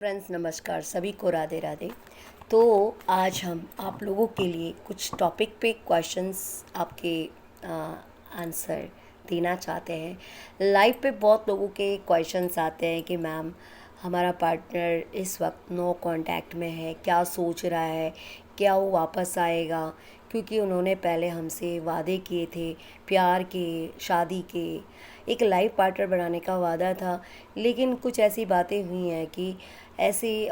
Friends नमस्कार, सभी को राधे राधे। तो आज हम आप लोगों के लिए कुछ टॉपिक पे क्वेश्चंस आपके आंसर देना चाहते हैं। लाइव पे बहुत लोगों के क्वेश्चंस आते हैं कि मैम हमारा पार्टनर इस वक्त नो कांटेक्ट में है, क्या सोच रहा है, क्या वो वापस आएगा, क्योंकि उन्होंने पहले हमसे वादे किए थे, प्यार के, शादी के, एक लाइफ पार्टनर बनाने का वादा था। लेकिन कुछ ऐसी बातें हुई हैं कि ऐसी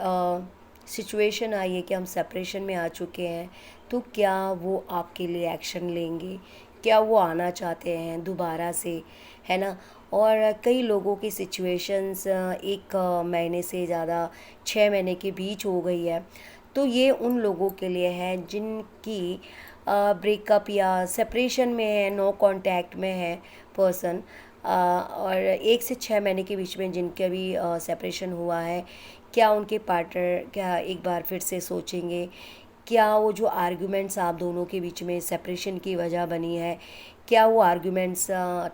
सिचुएशन आई है कि हम सेपरेशन में आ चुके हैं। तो क्या वो आपके लिए एक्शन लेंगे, क्या वो आना चाहते हैं दोबारा से, है ना। और कई लोगों की सिचुएशंस एक महीने से ज़्यादा 6 महीने के बीच हो गई है। तो ये उन लोगों के लिए है जिनकी ब्रेकअप या सेपरेशन में है, नो कांटेक्ट में है पर्सन, और 1 से 6 महीने के बीच में जिनके भी सेपरेशन हुआ है। क्या उनके पार्टनर क्या एक बार फिर से सोचेंगे, क्या वो जो आर्ग्यूमेंट्स आप दोनों के बीच में सेपरेशन की वजह बनी है, क्या वो आर्ग्यूमेंट्स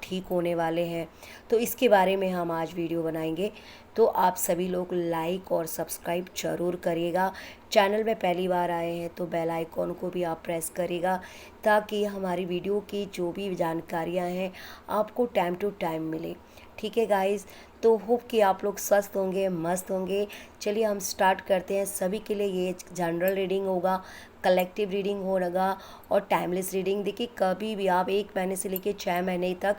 ठीक होने वाले हैं। तो इसके बारे में हम आज वीडियो बनाएंगे। तो आप सभी लोग लाइक और सब्सक्राइब ज़रूर करिएगा। चैनल में पहली बार आए हैं तो बेल आइकॉन को भी आप प्रेस करिएगा, ताकि हमारी वीडियो की जो भी जानकारियां हैं आपको टाइम टू टाइम मिले। ठीक है गाइस, तो होप कि आप लोग स्वस्थ होंगे, मस्त होंगे। चलिए हम स्टार्ट करते हैं। सभी के लिए ये जनरल रीडिंग होगा, कलेक्टिव रीडिंग होगा और टाइमलेस रीडिंग। देखिए, कभी भी आप 1 महीने से लेकर 6 महीने तक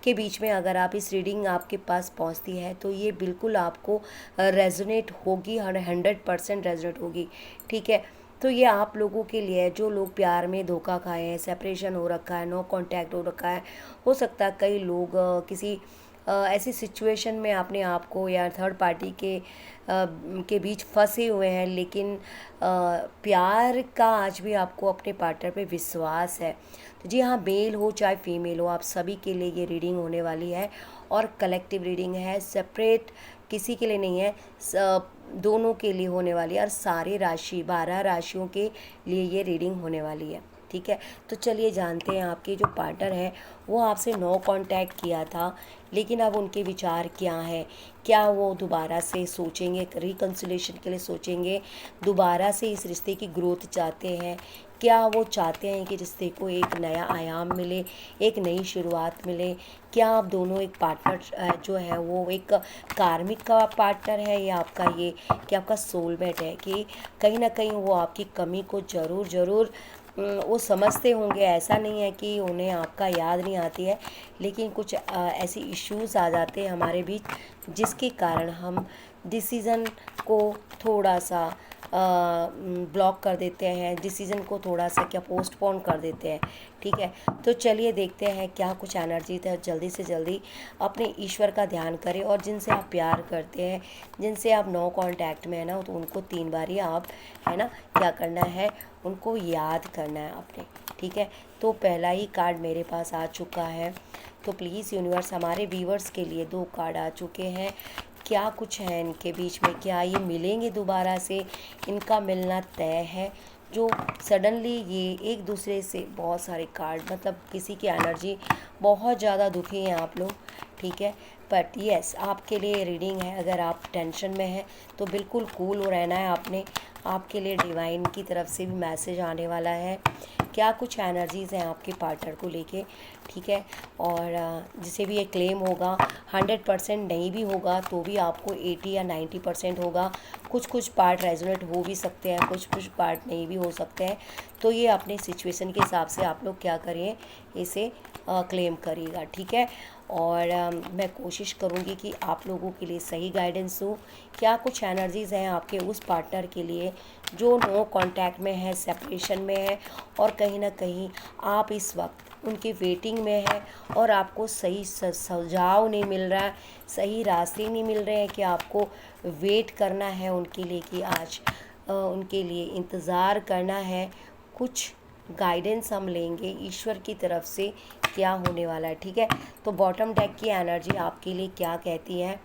के बीच में अगर आप इस रीडिंग आपके पास पहुंचती है तो ये बिल्कुल आपको रेजोनेट होगी, 100% रेजोनेट होगी। ठीक है, तो ये आप लोगों के लिए है जो लोग प्यार में धोखा खाए हैं, सेपरेशन हो रखा है, नो कांटेक्ट हो रखा है। हो सकता है कई लोग किसी ऐसी सिचुएशन में अपने आप को या थर्ड पार्टी के बीच फंसे हुए हैं, लेकिन प्यार का आज भी आपको अपने पार्टनर पे विश्वास है। तो जी हाँ, मेल हो चाहे फीमेल हो, आप सभी के लिए ये रीडिंग होने वाली है। और कलेक्टिव रीडिंग है, सेपरेट किसी के लिए नहीं है, दोनों के लिए होने वाली है। और सारे राशि 12 राशियों के लिए ये रीडिंग होने वाली है। ठीक है, तो चलिए जानते हैं आपके जो पार्टनर है वो आपसे नो कांटेक्ट किया था, लेकिन अब उनके विचार क्या हैं। क्या वो दोबारा से सोचेंगे, रिकन्सिलेशन के लिए सोचेंगे, दोबारा से इस रिश्ते की ग्रोथ चाहते हैं। क्या वो चाहते हैं कि रिश्ते को एक नया आयाम मिले, एक नई शुरुआत मिले। क्या आप दोनों एक पार्टनर जो है वो एक कार्मिक का पार्टनर है, या आपका ये कि आपका सोलमेट है, कि कहीं ना कहीं वो आपकी कमी को ज़रूर ज़रूर वो समझते होंगे। ऐसा नहीं है कि उन्हें आपका याद नहीं आती है, लेकिन कुछ ऐसी इश्यूज आ जाते हैं हमारे बीच जिसके कारण हम डिसीज़न को थोड़ा सा ब्लॉक कर देते हैं, डिसीज़न को थोड़ा सा क्या पोस्टपोन कर देते हैं। ठीक है, तो चलिए देखते हैं क्या कुछ एनर्जी है। जल्दी से जल्दी अपने ईश्वर का ध्यान करें, और जिनसे आप प्यार करते हैं, जिनसे आप नो कांटेक्ट में है ना, तो उनको 3 बार ही आप है ना क्या करना है, उनको याद करना है आपने। ठीक है, तो पहला ही कार्ड मेरे पास आ चुका है। तो प्लीज़ यूनिवर्स, हमारे व्यूवर्स के लिए 2 कार्ड आ चुके हैं। क्या कुछ है इनके बीच में, क्या ये मिलेंगे दोबारा से, इनका मिलना तय है। जो सडनली ये एक दूसरे से बहुत सारे कार्ड, मतलब किसी की एनर्जी बहुत ज़्यादा दुखी हैं आप लोग। ठीक है, बट यस, आपके लिए रीडिंग है। अगर आप टेंशन में हैं तो बिल्कुल कूल हो रहना है आपने। आपके लिए डिवाइन की तरफ से भी मैसेज आने वाला है। क्या कुछ एनर्जीज़ हैं आपके पार्टनर को लेके। ठीक है, और जिसे भी ये क्लेम होगा, 100% नहीं भी होगा तो भी आपको 80 या 90% होगा। कुछ कुछ पार्ट रेजोनेट हो भी सकते हैं, कुछ कुछ पार्ट नहीं भी हो सकते हैं। तो ये अपने सिचुएशन के हिसाब से आप लोग क्या करिए, इसे क्लेम करिएगा। ठीक है, और मैं कोशिश करूँगी कि आप लोगों के लिए सही गाइडेंस हो। क्या कुछ एनर्जीज़ हैं आपके उस पार्टनर के लिए जो नो कांटेक्ट में है, सेपरेशन में है, और कहीं ना कहीं आप इस वक्त उनकी वेटिंग में है, और आपको सही सुझाव नहीं मिल रहा है, सही रास्ते नहीं मिल रहे हैं कि आपको वेट करना है उनके लिए, कि आज उनके लिए इंतज़ार करना है। कुछ गाइडेंस हम लेंगे ईश्वर की तरफ से, क्या होने वाला है। ठीक है, तो बॉटम डेक की एनर्जी आपके लिए क्या कहती है।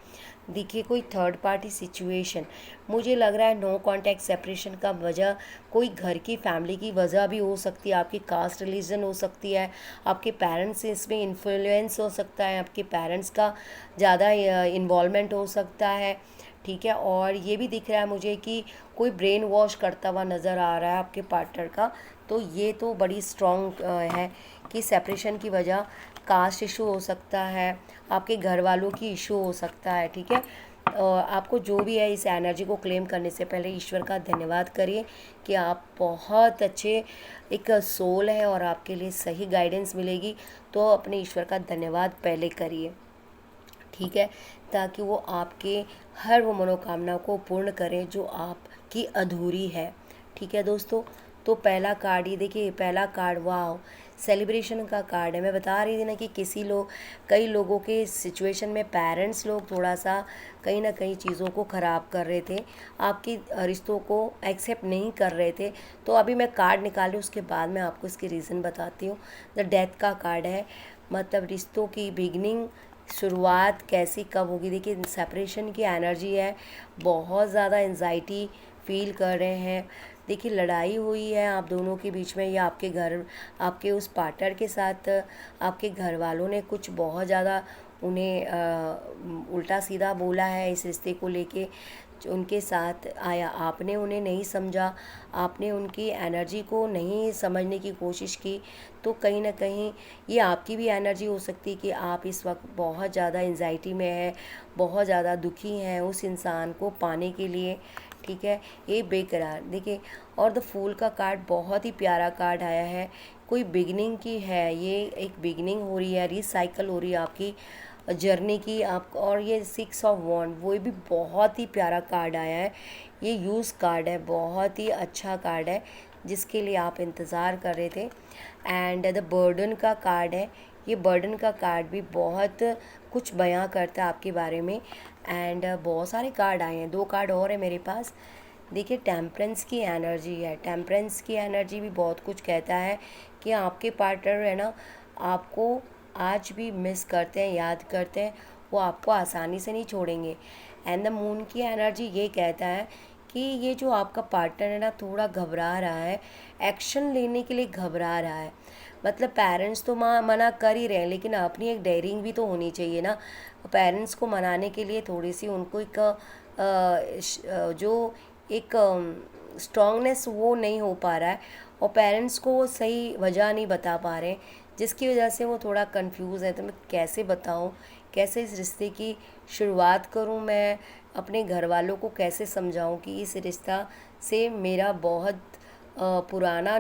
देखिए, कोई थर्ड पार्टी सिचुएशन, मुझे लग रहा है नो कांटेक्ट सेपरेशन का वजह कोई घर की फैमिली की वजह भी हो सकती है, आपकी कास्ट रिलीजन हो सकती है, आपके पेरेंट्स से इसमें इन्फ्लुएंस हो सकता है, आपके पेरेंट्स का ज़्यादा इन्वॉल्वमेंट हो सकता है। ठीक है। और ये भी दिख रहा है मुझे कि कोई ब्रेन वॉश करता हुआ नज़र आ रहा है आपके पार्टनर का। तो ये तो बड़ी स्ट्रॉन्ग है कि सेपरेशन की वजह कास्ट इशू हो सकता है, आपके घर वालों की इशू हो सकता है, ठीक है। आपको जो भी है इस एनर्जी को क्लेम करने से पहले ईश्वर का धन्यवाद करिए कि आप बहुत अच्छे एक सोल है और आपके लिए सही गाइडेंस मिलेगी। तो अपने ईश्वर का धन्यवाद पहले करिए, ठीक है, ताकि वो आपके हर वो मनोकामना को पूर्ण करें जो आपकी अधूरी है, ठीक है दोस्तों। तो पहला कार्ड ये देखिए, पहला कार्ड वाह सेलिब्रेशन का कार्ड है। मैं बता रही थी ना कि कई लोगों के सिचुएशन में पेरेंट्स लोग थोड़ा सा कहीं ना कहीं चीज़ों को ख़राब कर रहे थे, आपकी रिश्तों को एक्सेप्ट नहीं कर रहे थे। तो अभी मैं कार्ड निकाली, उसके बाद मैं आपको इसकी रीज़न बताती हूँ। द डेथ का कार्ड है, मतलब रिश्तों की बिगनिंग, शुरुआत कैसी कब होगी। देखिए सेपरेशन की एनर्जी है, बहुत ज़्यादा एंजाइटी फील कर रहे हैं। देखिए लड़ाई हुई है आप दोनों के बीच में, या आपके उस पार्टनर के साथ आपके घर वालों ने कुछ बहुत ज़्यादा उन्हें उल्टा सीधा बोला है इस रिश्ते को लेके। उनके साथ आया, आपने उन्हें नहीं समझा, आपने उनकी एनर्जी को नहीं समझने की कोशिश की। तो कहीं ना कहीं ये आपकी भी एनर्जी हो सकती है कि आप इस वक्त बहुत ज़्यादा एंजाइटी में हैं, बहुत ज़्यादा दुखी हैं उस इंसान को पाने के लिए, ठीक है। ये बेकरार देखिए। और द फूल का कार्ड बहुत ही प्यारा कार्ड आया है, कोई बिगनिंग की है, ये एक बिगनिंग हो रही है, रिसाइकल हो रही है आपकी जर्नी की आप। और ये 6 ऑफ वॉन्ड वो भी बहुत ही प्यारा कार्ड आया है, ये यूज़ कार्ड है, बहुत ही अच्छा कार्ड है जिसके लिए आप इंतज़ार कर रहे थे। एंड द बर्डन का कार्ड है, ये बर्डन का कार्ड भी बहुत कुछ बयां करता है आपके बारे में। एंड बहुत सारे कार्ड आए हैं, 2 कार्ड और है मेरे पास। देखिए टेम्परेंस की एनर्जी है, टेम्परेंस की एनर्जी भी बहुत कुछ कहता है कि आपके पार्टनर है ना आपको आज भी मिस करते हैं, याद करते हैं, वो आपको आसानी से नहीं छोड़ेंगे। एंड द मून की एनर्जी ये कहता है कि ये जो आपका पार्टनर है ना थोड़ा घबरा रहा है, एक्शन लेने के लिए घबरा रहा है। मतलब पेरेंट्स तो मना कर ही रहे हैं, लेकिन अपनी एक डेयरिंग भी तो होनी चाहिए ना। पेरेंट्स को मनाने के लिए थोड़ी सी उनको एक जो एक स्ट्रांगनेस वो नहीं हो पा रहा है, और पेरेंट्स को वो सही वजह नहीं बता पा रहे हैं, जिसकी वजह से वो थोड़ा कंफ्यूज है। तो मैं कैसे बताऊं, कैसे इस रिश्ते की शुरुआत करूं, मैं अपने घर वालों को कैसे समझाऊं कि इस रिश्ता से मेरा बहुत पुराना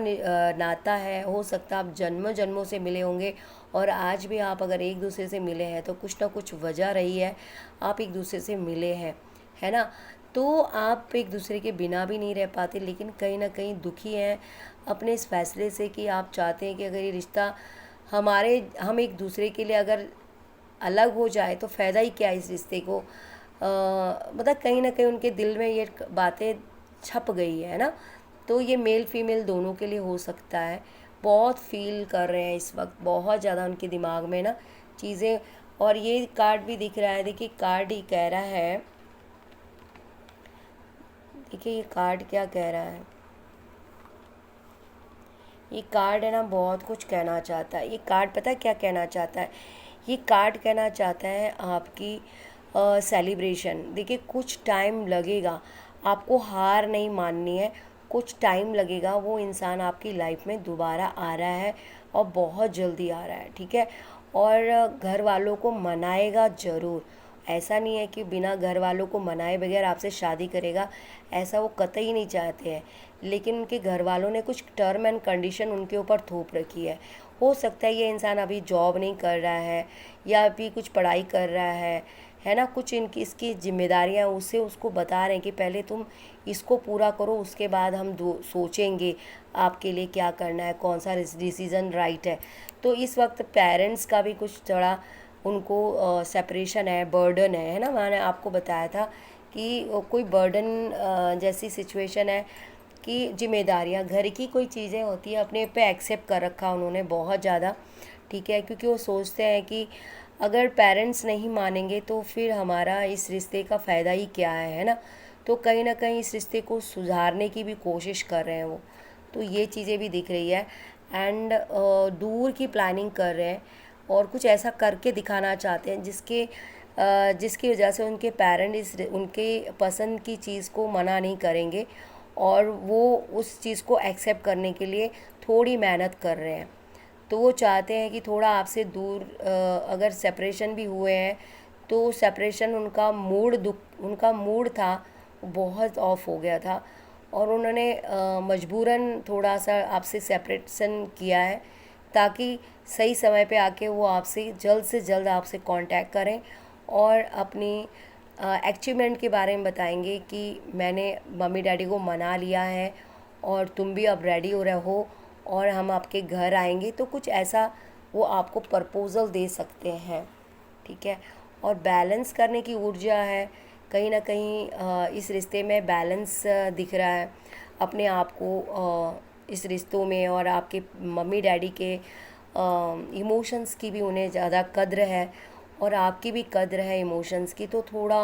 नाता है। हो सकता है आप जन्मों जन्मों से मिले होंगे, और आज भी आप अगर एक दूसरे से मिले हैं तो कुछ ना कुछ वजह रही है आप एक दूसरे से मिले हैं, है ना। तो आप एक दूसरे के बिना भी नहीं रह पाते, लेकिन कहीं ना कहीं दुखी हैं अपने इस फैसले से कि आप चाहते हैं कि अगर ये रिश्ता हम एक दूसरे के लिए अगर अलग हो जाए तो फ़ायदा ही क्या इस रिश्ते को। मतलब कहीं ना कहीं उनके दिल में ये बातें छप गई है ना। तो ये मेल फीमेल दोनों के लिए हो सकता है, बहुत फील कर रहे हैं इस वक्त, बहुत ज़्यादा उनके दिमाग में ना चीज़ें। और ये कार्ड भी दिख रहा है, देखिए कार्ड ही कह रहा है, देखिए ये कार्ड क्या कह रहा है। ये कार्ड है ना बहुत कुछ कहना चाहता है। ये कार्ड पता है क्या कहना चाहता है, ये कार्ड कहना चाहता है आपकी सेलिब्रेशन। देखिए कुछ टाइम लगेगा, आपको हार नहीं माननी है, कुछ टाइम लगेगा। वो इंसान आपकी लाइफ में दोबारा आ रहा है और बहुत जल्दी आ रहा है, ठीक है। और घर वालों को मनाएगा ज़रूर, ऐसा नहीं है कि बिना घर वालों को मनाए बगैर आपसे शादी करेगा, ऐसा वो कतई नहीं चाहते हैं। लेकिन उनके घर वालों ने कुछ टर्म एंड कंडीशन उनके ऊपर थोप रखी है। हो सकता है ये इंसान अभी जॉब नहीं कर रहा है या अभी कुछ पढ़ाई कर रहा है ना। कुछ इनकी इसकी जिम्मेदारियां उसे उसको बता रहे हैं कि पहले तुम इसको पूरा करो, उसके बाद हम सोचेंगे आपके लिए क्या करना है, कौन सा डिसीज़न राइट है। तो इस वक्त पेरेंट्स का भी कुछ थोड़ा उनको सेपरेशन है, बर्डन है ना। मैंने आपको बताया था कि कोई बर्डन जैसी सिचुएशन है कि जिम्मेदारियां घर की कोई चीज़ें होती हैं अपने पे एक्सेप्ट कर रखा उन्होंने बहुत ज़्यादा, ठीक है। क्योंकि वो सोचते हैं कि अगर पेरेंट्स नहीं मानेंगे तो फिर हमारा इस रिश्ते का फ़ायदा ही क्या है ना। तो कहीं ना कहीं इस रिश्ते को सुधारने की भी कोशिश कर रहे हैं वो। तो ये चीज़ें भी दिख रही है। एंड दूर की प्लानिंग कर रहे हैं और कुछ ऐसा करके दिखाना चाहते हैं जिसके जिसकी वजह से उनके पेरेंट उनके पसंद की चीज़ को मना नहीं करेंगे और वो उस चीज़ को एक्सेप्ट करने के लिए थोड़ी मेहनत कर रहे हैं। तो वो चाहते हैं कि थोड़ा आपसे दूर, अगर सेपरेशन भी हुए हैं तो सेपरेशन उनका मूड था वो बहुत ऑफ हो गया था और उन्होंने मजबूरन थोड़ा सा आपसे सेपरेशन किया है ताकि सही समय पे आके वो आपसे जल्द से जल्द आपसे कांटेक्ट करें और अपनी अचीवमेंट के बारे में बताएंगे कि मैंने मम्मी डैडी को मना लिया है और तुम भी अब रेडी हो रहे हो और हम आपके घर आएंगे। तो कुछ ऐसा वो आपको प्रपोज़ल दे सकते हैं, ठीक है। और बैलेंस करने की ऊर्जा है, कहीं ना कहीं इस रिश्ते में बैलेंस दिख रहा है अपने आप को इस रिश्तों में। और आपके मम्मी डैडी के इमोशंस की भी उन्हें ज़्यादा कद्र है और आपकी भी कद्र है इमोशंस की। तो थोड़ा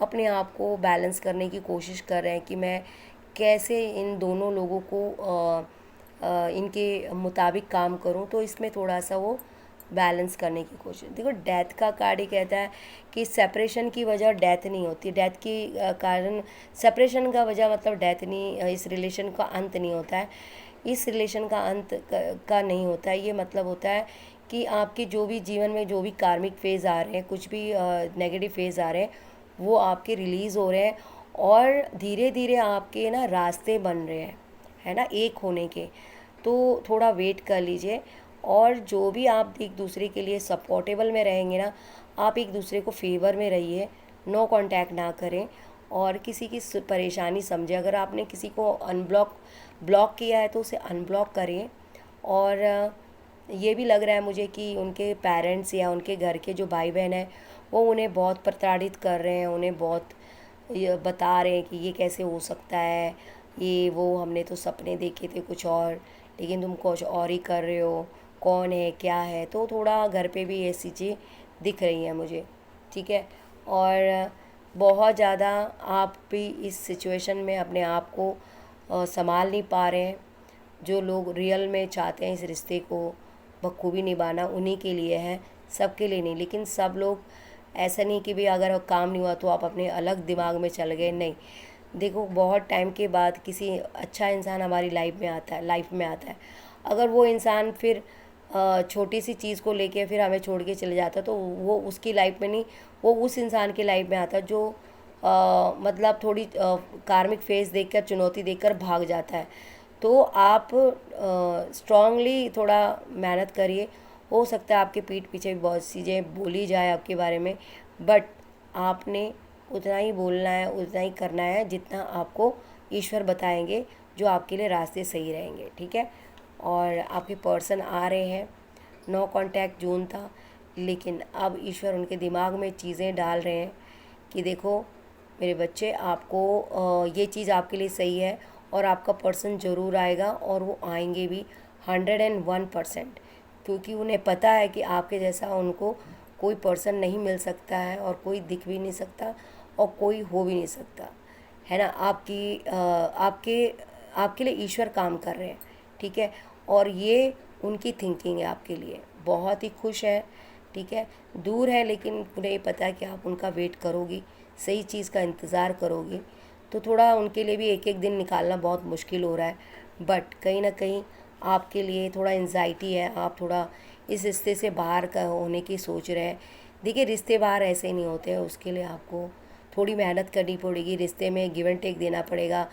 अपने आप को बैलेंस करने की कोशिश कर रहे हैं कि मैं कैसे इन दोनों लोगों को इनके मुताबिक काम करूं। तो इसमें थोड़ा सा वो बैलेंस करने की कोशिश। देखो, डेथ का कार्ड ही कहता है कि सेपरेशन की वजह डेथ नहीं होती, डेथ की कारण सेपरेशन का वजह मतलब डेथ नहीं, इस रिलेशन का अंत नहीं होता है, इस रिलेशन का अंत का नहीं होता है। ये मतलब होता है कि आपके जो भी जीवन में जो भी कार्मिक फेज़ आ रहे हैं, कुछ भी नेगेटिव फेज़ आ रहे हैं, वो आपके रिलीज़ हो रहे हैं और धीरे धीरे आपके ना रास्ते बन रहे हैं, है ना, एक होने के। तो थोड़ा वेट कर लीजिए और जो भी आप एक दूसरे के लिए सपोर्टेबल में रहेंगे ना, आप एक दूसरे को फेवर में रहिए, नो कांटेक्ट ना करें और किसी की परेशानी समझे। अगर आपने किसी को ब्लॉक किया है तो उसे अनब्लॉक करें। और ये भी लग रहा है मुझे कि उनके पेरेंट्स या उनके घर के जो भाई बहन हैं वो उन्हें बहुत प्रताड़ित कर रहे हैं, उन्हें बहुत ये बता रहे हैं कि ये कैसे हो सकता है, ये वो, हमने तो सपने देखे थे कुछ और लेकिन तुम कुछ और ही कर रहे हो, कौन है क्या है। तो थोड़ा घर पे भी ऐसी चीज़ें दिख रही हैं मुझे, ठीक है। और बहुत ज़्यादा आप भी इस सिचुएशन में अपने आप को संभाल नहीं पा रहे हैं। जो लोग रियल में चाहते हैं इस रिश्ते को बखूबी निभाना, उन्हीं के लिए है, सबके लिए नहीं। लेकिन सब लोग ऐसा नहीं कि भाई अगर काम नहीं हुआ तो आप अपने अलग दिमाग में चल गए, नहीं। देखो, बहुत टाइम के बाद किसी अच्छा इंसान हमारी लाइफ में आता है। अगर वो इंसान फिर छोटी सी चीज़ को लेके फिर हमें छोड़ के चले जाता है तो वो उसकी लाइफ में नहीं, वो उस इंसान की लाइफ में आता है जो मतलब थोड़ी कार्मिक फेज देखकर, चुनौती देखकर भाग जाता है। तो आप स्ट्रांगली थोड़ा मेहनत करिए। हो सकता है आपके पीठ पीछे भी बहुत चीज़ें बोली जाए आपके बारे में, बट आपने उतना ही बोलना है, उतना ही करना है जितना आपको ईश्वर बताएंगे, जो आपके लिए रास्ते सही रहेंगे, ठीक है। और आपके पर्सन आ रहे हैं, नो कांटेक्ट जोन था, लेकिन अब ईश्वर उनके दिमाग में चीज़ें डाल रहे हैं कि देखो मेरे बच्चे, आपको ये चीज़ आपके लिए सही है और आपका पर्सन ज़रूर आएगा और वो आएंगे भी 101%। क्योंकि उन्हें पता है कि आपके जैसा उनको कोई पर्सन नहीं मिल सकता है और कोई दिख भी नहीं सकता और कोई हो भी नहीं सकता, है ना। आपके लिए ईश्वर काम कर रहे हैं, ठीक है। और ये उनकी थिंकिंग है आपके लिए, बहुत ही खुश है, ठीक है। दूर है लेकिन उन्हें पता है कि आप उनका वेट करोगी, सही चीज़ का इंतज़ार करोगी। तो थोड़ा उनके लिए भी एक एक दिन निकालना बहुत मुश्किल हो रहा है, बट कहीं ना कहीं आपके लिए थोड़ा एंजाइटी है, आप थोड़ा इस रिश्ते से बाहर का होने की सोच रहे हैं। देखिए, रिश्ते बाहर ऐसे नहीं होते हैं, उसके लिए आपको थोड़ी मेहनत करनी पड़ेगी, रिश्ते में गिव एंड टेक देना पड़ेगा,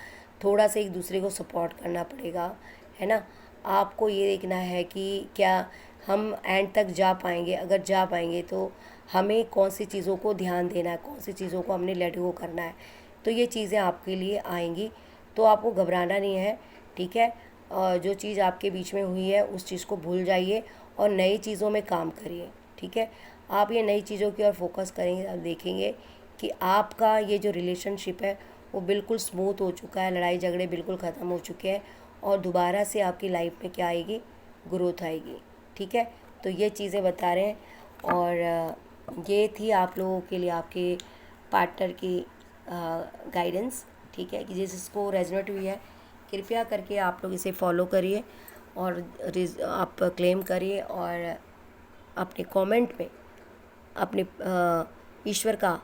थोड़ा सा एक दूसरे को सपोर्ट करना पड़ेगा, है ना। आपको ये देखना है कि क्या हम एंड तक जा पाएंगे, अगर जा पाएंगे तो हमें कौन सी चीज़ों को ध्यान देना है, कौन सी चीज़ों को हमने लेट गो करना है। तो ये चीज़ें आपके लिए आएंगी, तो आपको घबराना नहीं है, ठीक है। जो चीज़ आपके बीच में हुई है उस चीज़ को भूल जाइए और नई चीज़ों में काम करिए, ठीक है। आप ये नई चीज़ों की ओर फोकस करेंगे, आप देखेंगे कि आपका ये जो रिलेशनशिप है वो बिल्कुल स्मूथ हो चुका है, लड़ाई झगड़े बिल्कुल ख़त्म हो चुके हैं और दोबारा से आपकी लाइफ में क्या आएगी, ग्रोथ आएगी, ठीक है। तो ये चीज़ें बता रहे हैं और ये थी आप लोगों के लिए आपके पार्टनर की गाइडेंस, ठीक है। कि जिसको रेजोनेट हुई है कृपया करके आप लोग इसे फॉलो करिए और आप क्लेम करिए और अपने कमेंट में अपने ईश्वर का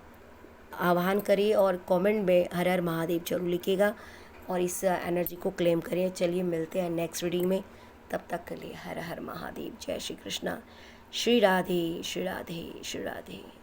आह्वान करिए और कमेंट में हर हर महादेव जरूर लिखिएगा और इस एनर्जी को क्लेम करिए। चलिए मिलते हैं नेक्स्ट रीडिंग में, तब तक के लिए हर हर महादेव। जय श्री कृष्णा। श्री राधे श्री राधे श्री राधे।